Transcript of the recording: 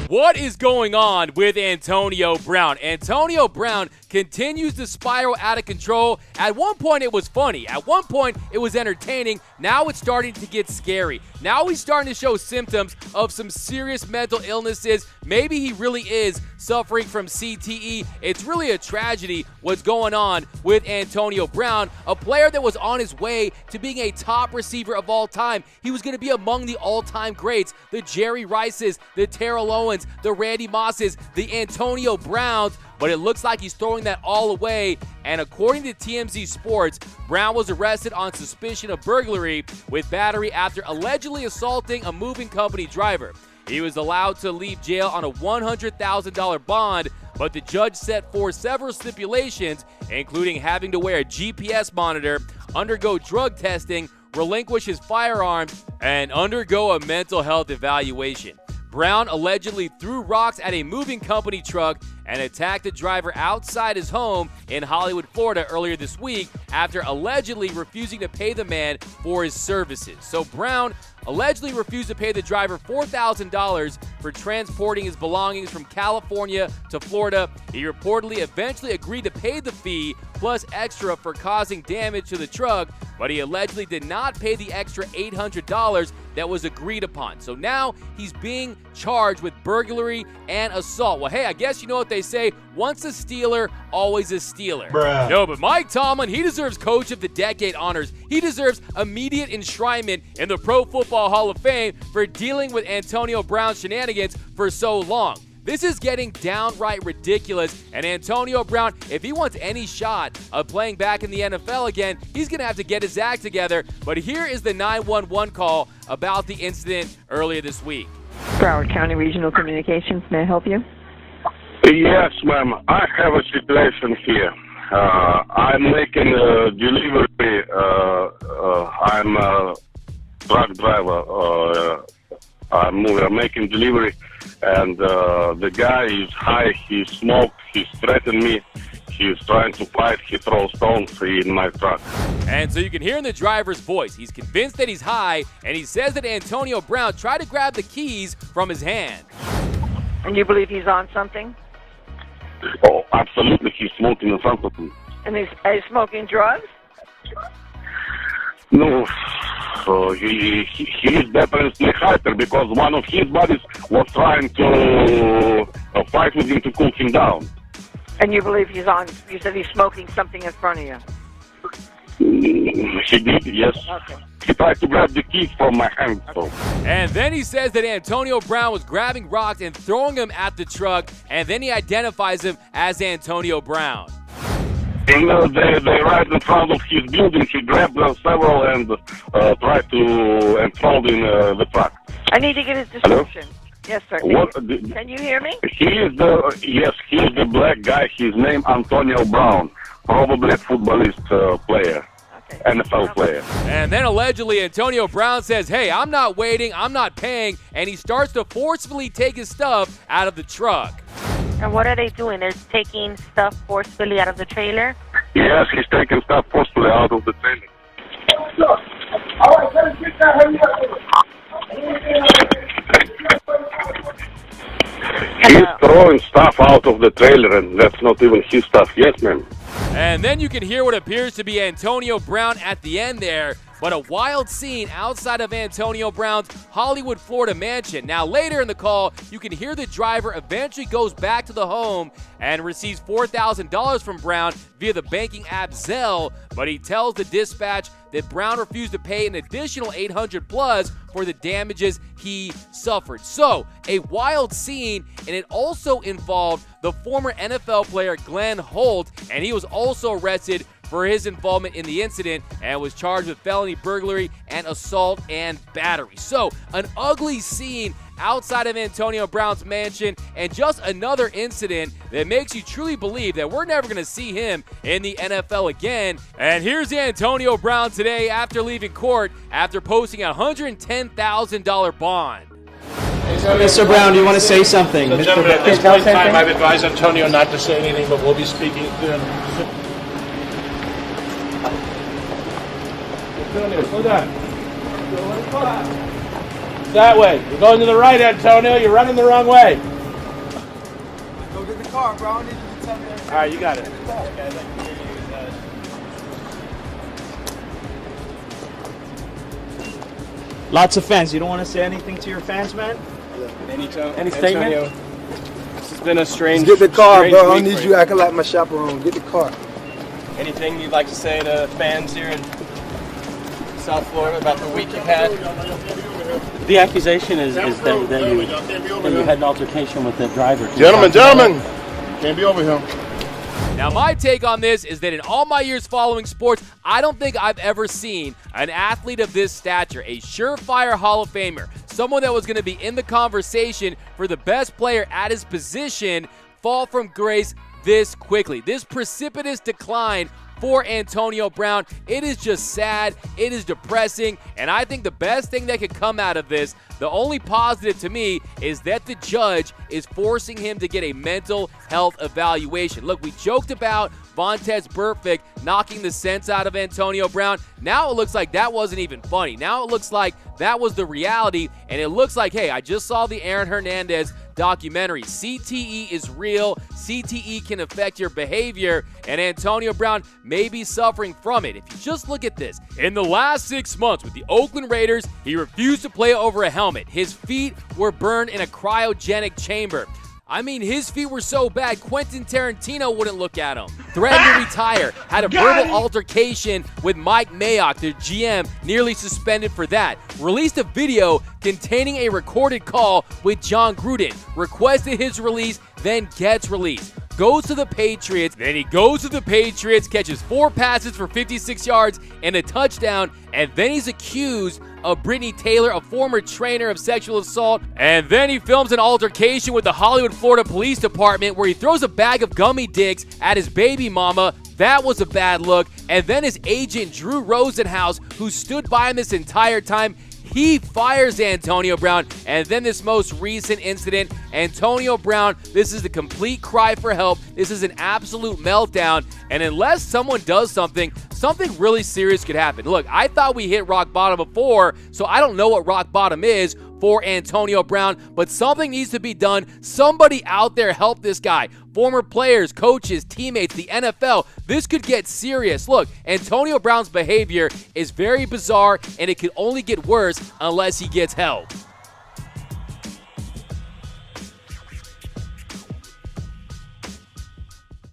What is going on with Antonio Brown? Antonio Brown continues to spiral out of control. At one point, it was funny. At one point, it was entertaining. Now it's starting to get scary. Now he's starting to show symptoms of some serious mental illnesses. Maybe he really is suffering from CTE. It's really a tragedy what's going on with Antonio Brown, a player that was on his way to being a top receiver of all time. He was going to be among the all-time greats, the Jerry Rices, the Terrell Owens, the Randy Mosses, the Antonio Browns, but it looks like he's throwing that all away. And according to TMZ Sports, Brown was arrested on suspicion of burglary with battery after allegedly assaulting a moving company driver. He was allowed to leave jail on a $100,000 bond, but the judge set forth several stipulations, including having to wear a GPS monitor, undergo drug testing, relinquish his firearms, and undergo a mental health evaluation. Brown allegedly threw rocks at a moving company truck and attacked a driver outside his home in Hollywood, Florida earlier this week after allegedly refusing to pay the man for his services. So Brown allegedly refused to pay the driver $4,000 for transporting his belongings from California to Florida. He reportedly eventually agreed to pay the fee plus extra for causing damage to the truck, but he allegedly did not pay the extra $800 that was agreed upon. So now he's being charged with burglary and assault. Well, hey, I guess you know what they say, once a stealer, always a stealer. Bruh. No, but Mike Tomlin, he deserves Coach of the Decade honors. He deserves immediate enshrinement in the Pro Football Hall of Fame for dealing with Antonio Brown's shenanigans for so long. This is getting downright ridiculous, and Antonio Brown, if he wants any shot of playing back in the NFL again, he's going to have to get his act together. But here is the 911 call about the incident earlier this week. Broward County Regional Communications, may I help you? Yes, ma'am. I have a situation here. I'm making a delivery. I'm a truck driver. I'm making delivery, and the guy is high. He smoked. He's threatened me. He's trying to fight. He throws stones in my truck. And so you can hear in the driver's voice, he's convinced that he's high, and he says that Antonio Brown tried to grab the keys from his hand. And you believe he's on something? Oh, absolutely. He's smoking in front of me. And he's smoking drugs? No. He is definitely hyper because one of his buddies was trying to fight with him to cool him down. And you believe he's on, you said he's smoking something in front of you? He did, yes. Okay. He tried to grab the keys from my hand. So. And then he says that Antonio Brown was grabbing rocks and throwing them at the truck, and then he identifies him as Antonio Brown. And they right in front of his building. He grabbed several and tried to throw in the truck. I need to get his description. Hello? Yes, sir. Can you hear me? He is the black guy. His name Antonio Brown, probably a footballist player. Okay. NFL player. And then allegedly Antonio Brown says, hey, I'm not waiting, I'm not paying, and he starts to forcefully take his stuff out of the truck. And what are they doing? They're taking stuff forcefully out of the trailer? Yes, he's taking stuff forcefully out of the trailer. He's throwing stuff out of the trailer, and that's not even his stuff. Yes, ma'am. And then you can hear what appears to be Antonio Brown at the end there, but a wild scene outside of Antonio Brown's Hollywood, Florida mansion. Now, later in the call, you can hear the driver eventually goes back to the home and receives $4,000 from Brown via the banking app Zelle, but he tells the dispatch that Brown refused to pay an additional $800 plus for the damages he suffered. So, a wild scene, and it also involved the former NFL player Glenn Holt, and he was also arrested for his involvement in the incident and was charged with felony burglary and assault and battery. So, an ugly scene outside of Antonio Brown's mansion, and just another incident that makes you truly believe that we're never going to see him in the NFL again. And here's Antonio Brown today after leaving court after posting a $110,000 bond. Mr. Brown, do you want to say something? So, gentlemen, at this point in time, I've advised Antonio not to say anything, but we'll be speaking to him. Slow down. That way. You're going to the right, Antonio. You're running the wrong way. car, bro. I need you to tell me everything. All right, you got it. Lots of fans. You don't want to say anything to your fans, man? Any statement? This has been a strange. Get the car, strange bro. I don't week need for you acting like my chaperone. Get the car. Anything you'd like to say to fans here in South Florida about the week you've had? The accusation is that you had an altercation with the driver. Gentlemen, can't be over here. Now, my take on this is that in all my years following sports, I don't think I've ever seen an athlete of this stature, a surefire Hall of Famer, someone that was going to be in the conversation for the best player at his position, fall from grace this quickly. This precipitous decline for Antonio Brown. It is just sad. It is depressing. And I think the best thing that could come out of this, the only positive to me, is that the judge is forcing him to get a mental health evaluation. Look, we joked about Vontaze Burfict knocking the sense out of Antonio Brown. Now it looks like that wasn't even funny. Now it looks like that was the reality. And it looks like, hey, I just saw the Aaron Hernandez documentary. CTE is real. CTE can affect your behavior, and Antonio Brown may be suffering from it. If you just look at this, in the last 6 months with the Oakland Raiders, he refused to play over a helmet. His feet were burned in a cryogenic chamber. I mean, his feet were so bad, Quentin Tarantino wouldn't look at him. Threatened to retire, had a verbal altercation with Mike Mayock, the GM, nearly suspended for that. Released a video containing a recorded call with John Gruden, requested his release, then gets released. Goes to the Patriots, catches 4 passes for 56 yards and a touchdown, and then he's accused of Brittany Taylor, a former trainer, of sexual assault, and then he films an altercation with the Hollywood, Florida Police Department where he throws a bag of gummy dicks at his baby mama. That was a bad look. And then his agent, Drew Rosenhaus, who stood by him this entire time, he fires Antonio Brown. And then this most recent incident, Antonio Brown, this is a complete cry for help. This is an absolute meltdown. And unless someone does something really serious could happen. Look, I thought we hit rock bottom before, so I don't know what rock bottom is for Antonio Brown, but something needs to be done. Somebody out there help this guy. Former players, coaches, teammates, the NFL. This could get serious. Look, Antonio Brown's behavior is very bizarre, and it could only get worse unless he gets help.